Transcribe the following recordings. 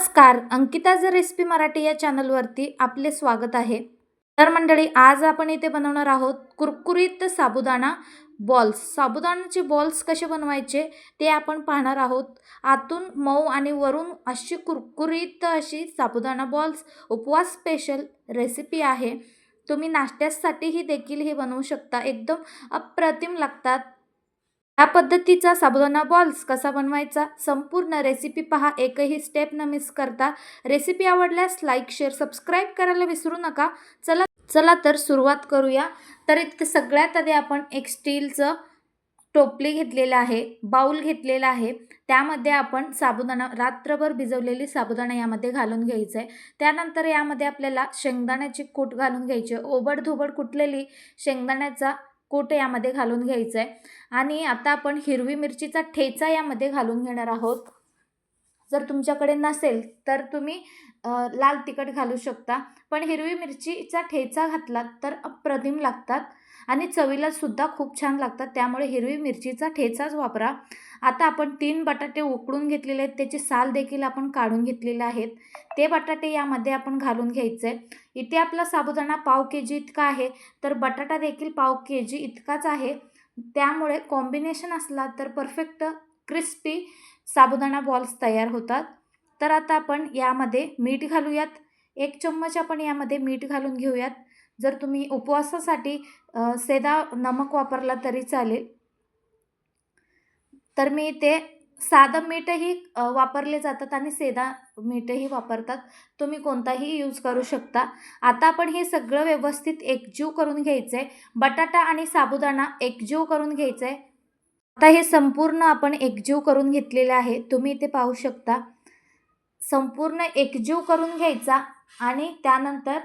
नमस्कार, अंकिताज रेसिपी मराठी या चॅनलवरती आपले स्वागत आहे. तर मंडळी, आज आपण इथे बनवणार आहोत कुरकुरीत साबुदाणा बॉल्स. साबुदाण्याचे बॉल्स कसे बनवायचे ते आपण पाहणार आहोत. आतून मऊ आणि वरून अशी कुरकुरीत अशी साबुदाणा बॉल्स उपवास स्पेशल रेसिपी आहे. तुम्ही नाश्त्यासाठीही देखील हे बनवू शकता. एकदम अप्रतिम लागतात. या पद्धतीचा साबुदाणा बॉल्स कसा बनवायचा संपूर्ण रेसिपी पहा, एकही स्टेप न मिस करता. रेसिपी आवडल्यास लाईक, शेअर, सबस्क्राईब करायला विसरू नका. चला चला तर सुरुवात करूया. तर इतकं सगळ्यात आधी आपण एक स्टीलचं टोपली घेतलेलं आहे, बाउल घेतलेला आहे. त्यामध्ये आपण साबुदाणा रात्रभर भिजवलेली साबुदाणा यामध्ये घालून घ्यायचं आहे. त्यानंतर यामध्ये आपल्याला शेंगदाण्याची कूट घालून घ्यायची आहे. ओबडधोबड कुटलेली शेंगदाण्याचा कूट यामध्ये घालून घ्यायचं आहे. आणि आता आपण हिरवी मिरचीचा ठेचा यामध्ये घालून घेणार आहोत. जर तुमच्याकडे नसेल तर तुम्ही लाल तिखट घालू शकता, पण हिरवी मिरचीचा ठेचा घातलात तर अप्रतिम लागतात आणि चवीला सुद्धा खूप छान लागतात. त्यामुळे हिरवी मिरचीचा ठेचाच वापरा. आता आपण 3 बटाटे उकडून घेतलेले आहेत, त्याची साल देखील आपण काढून घेतलेले आहेत. ते बटाटे यामध्ये आपण घालून घ्यायचे. इथे आपला साबुदाणा पाव केजी इतका आहे, तर बटाटा देखील पाव केजी इतकाच आहे. त्यामुळे कॉम्बिनेशन असला तर परफेक्ट क्रिस्पी साबुदाणा बॉल्स तयार होतात. तर आता आपण यामध्ये मीठ घालूयात. 1 चम्मच आपण यामध्ये मीठ घालून घेऊयात. जर तुम्ही उपवासासाठी सेदा नमक वापरला तरी चालेल. तर मी ते साधं मीठही वापरले जातात आणि सेदा मीठही वापरतात. तुम्ही कोणताही यूज करू शकता. आता आपण हे सगळं व्यवस्थित एकजीव करून घ्यायचं आहे. बटाटा आणि साबुदाणा एकजीव करून घ्यायचं आहे. आता हे संपूर्ण आपण एकजीव करून घेतलेलं आहे. तुम्ही इथे पाहू शकता. संपूर्ण एकजीव करून घ्यायचा आणि त्यानंतर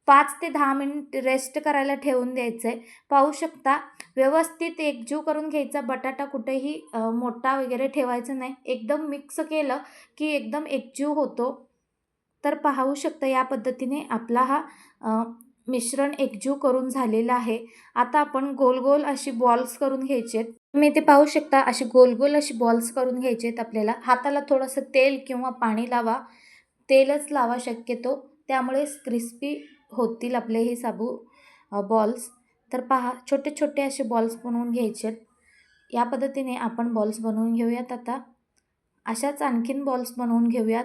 5 ते 10 मिनिट रेस्ट करायला ठेवून द्यायचं आहे. पाहू शकता व्यवस्थित एकजीव करून घ्यायचा. बटाटा कुठेही मोठा वगैरे ठेवायचा नाही. एकदम मिक्स केलं की एकदम एकजीव होतो. तर पाहू शकता या पद्धतीने आपला हा मिश्रण एकजीव करून झालेलं आहे. आता आपण गोल गोल अशी बॉल्स करून घ्यायचे आहेत. तुम्ही इथे पाहू शकता अशी गोल गोल अशी बॉल्स करून घ्यायचे आहेत. आपल्याला हाताला थोडंसं तेल किंवा पाणी लावा. तेलच लावा शक्यतो, त्यामुळे क्रिस्पी होतील आपले हे बॉल्स. तर पहा, छोटे छोटे असे बॉल्स बनवून घ्यायचे आहेत. या पद्धतीने आपण बॉल्स बनवून घेऊयात. आता अशाच आणखीन बॉल्स बनवून घेऊयात.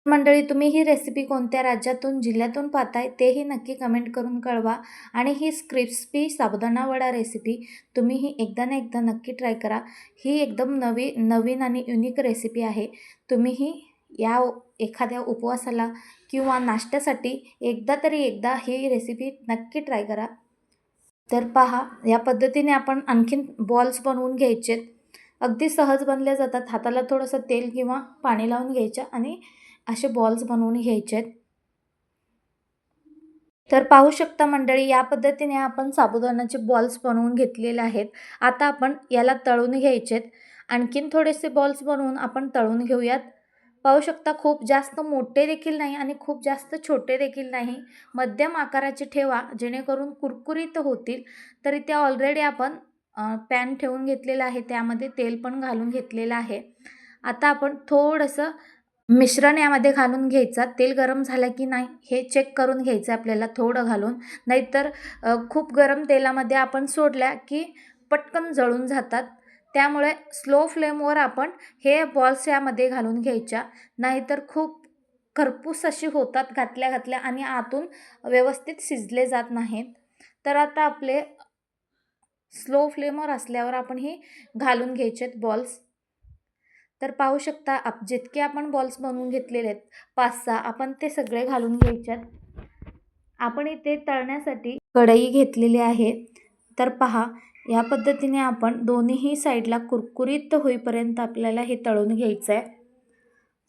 मंडळी, तुम्ही ही रेसिपी कोणत्या राज्यातून, जिल्ह्यातून पाहताय तेही नक्की कमेंट करून कळवा. आणि ही क्रिस्पी साबुदाणा वडा रेसिपी तुम्ही ही एकदा ना एकदा नक्की ट्राय करा. ही एकदम नवीन आणि युनिक रेसिपी आहे. तुम्हीही या एखाद्या उपवासाला किंवा नाश्त्यासाठी एकदा ही रेसिपी नक्की ट्राय करा. तर पहा, या पद्धतीने आपण आणखीन बॉल्स बनवून घ्यायचे. अगदी सहज बनल्या जातात. हाताला थोडंसं तेल किंवा पाणी लावून घ्यायचं आणि असे बॉल्स बनवून घ्यायचे आहेत. तर पाहू शकता मंडळी, या पद्धतीने आपण साबुदाण्याचे बॉल्स बनवून घेतलेले आहेत. आता आपण याला तळून घ्यायचे आहेत. आणखीन थोडेसे बॉल्स बनवून आपण तळून घेऊयात. पाहू शकता खूप जास्त मोठे देखील नाही आणि खूप जास्त छोटे देखील नाही. मध्यम आकाराचे ठेवा जेणेकरून कुरकुरीत होतील. तर इथे ऑलरेडी आपण पॅन ठेवून घेतलेला आहे. त्यामध्ये तेल पण घालून घेतलेलं आहे. आता आपण थोडंसं मिश्रण यामध्ये घालून घ्यायचं. तेल गरम झालं की नाही हे चेक करून घ्यायचं आपल्याला थोडं घालून. नाहीतर खूप गरम तेलामध्ये आपण सोडल्या की पटकन जळून जातात. त्यामुळे स्लो फ्लेमवर आपण हे बॉल्स यामध्ये घालून घ्यायच्या. नाहीतर खूप खरपूस अशी होतात घातल्या आणि आतून व्यवस्थित शिजले जात नाहीत. तर आता आपले स्लो फ्लेमवर असल्यावर आपण हे घालून घ्यायचे बॉल्स. तर पाहू शकता जितके आपण बॉल्स बनवून घेतलेले आहेत 5-6, आपण ते सगळे घालून घ्यायच्यात. आपण इथे तळण्यासाठी कढई घेतलेली आहे. तर पहा, या पद्धतीने आपण दोन्हीही साईडला कुरकुरीत होईपर्यंत आपल्याला हे तळून घ्यायचं आहे.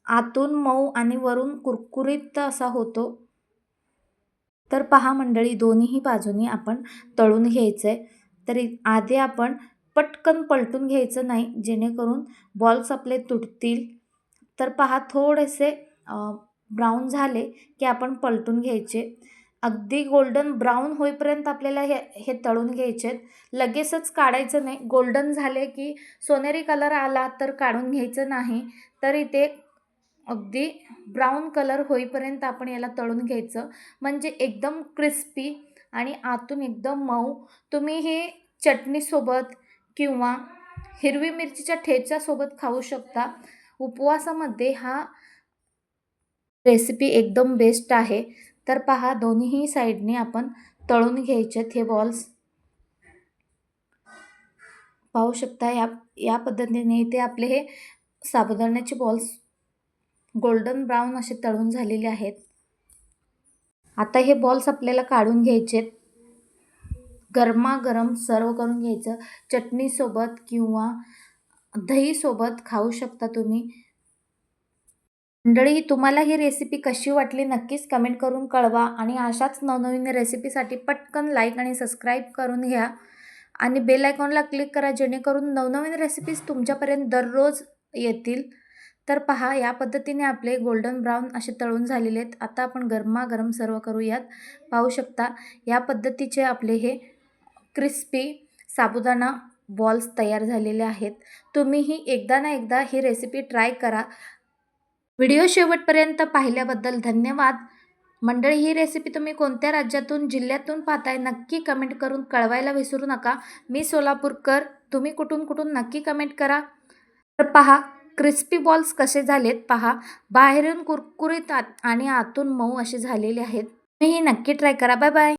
आतून मऊ आणि वरून कुरकुरीत असा होतो. तर पहा मंडळी, दोन्हीही बाजूनी आपण तळून घ्यायचं आहे. तरी आधी आपण पटकन पलटून घ्यायचं नाही, जेणेकरून बॉल्स आपले तुटतील. तर पहा, थोडेसे ब्राऊन झाले की आपण पलटून घ्यायचे. अगदी गोल्डन ब्राऊन होईपर्यंत आपल्याला हे तळून घ्यायचे आहेत. लगेचच काढायचं नाही. गोल्डन झाले की सोनेरी कलर आला तर काढून घ्यायचं नाही. तर इथे अगदी ब्राऊन कलर होईपर्यंत आपण याला तळून घ्यायचं. म्हणजे एकदम क्रिस्पी आणि आतून एकदम मऊ. तुम्ही हे चटणीसोबत किंवा हिरवी मिरचीच्या ठेच्यासोबत खाऊ शकता. उपवासामध्ये हा रेसिपी एकदम बेस्ट आहे. तर पहा, दोन्हीही साईडने आपण तळून घ्यायचेत हे बॉल्स. पाहू शकता या या पद्धतीने इथे आपले हे साबुदाण्याचे बॉल्स गोल्डन ब्राऊन असे तळून झालेले आहेत. आता हे बॉल्स आपल्याला काढून घ्यायचेत. गरमागरम सर्व करून घ्यायचं. चटणीसोबत किंवा दहीसोबत खाऊ शकता तुम्ही. मंडळी, तुम्हाला ही रेसिपी कशी वाटली नक्कीच कमेंट करून कळवा आणि अशाच नवनवीन रेसिपीसाठी पटकन लाईक आणि सबस्क्राईब करून घ्या आणि बेल आयकॉनला क्लिक करा, जेणेकरून नवनवीन रेसिपीज तुमच्यापर्यंत दररोज येतील. तर पहा, या पद्धतीने आपले गोल्डन ब्राऊन असे तळून झालेले आहेत. आता आपण गरमागरम सर्व करूयात. पाहू शकता या पद्धतीचे आपले हे क्रिस्पी साबुदाणा बॉल्स तयार झालेले आहेत. तुम्हीही एकदा ना एकदा ही रेसिपी ट्राय करा. व्हिडिओ शेवटपर्यंत पाहिल्याबद्दल धन्यवाद. मंडळी, ही रेसिपी तुम्ही कोणत्या राज्यातून जिल्ह्यातून पाहताय नक्की कमेंट करून कळवायला विसरू नका. मी सोलापूरकर, तुम्ही कुठून नक्की कमेंट करा. तर पहा क्रिस्पी बॉल्स कसे झालेत. पहा, बाहेरून कुरकुरीत आणि आतून मऊ असे झालेले आहेत. तुम्ही नक्की ट्राय करा. Bye bye.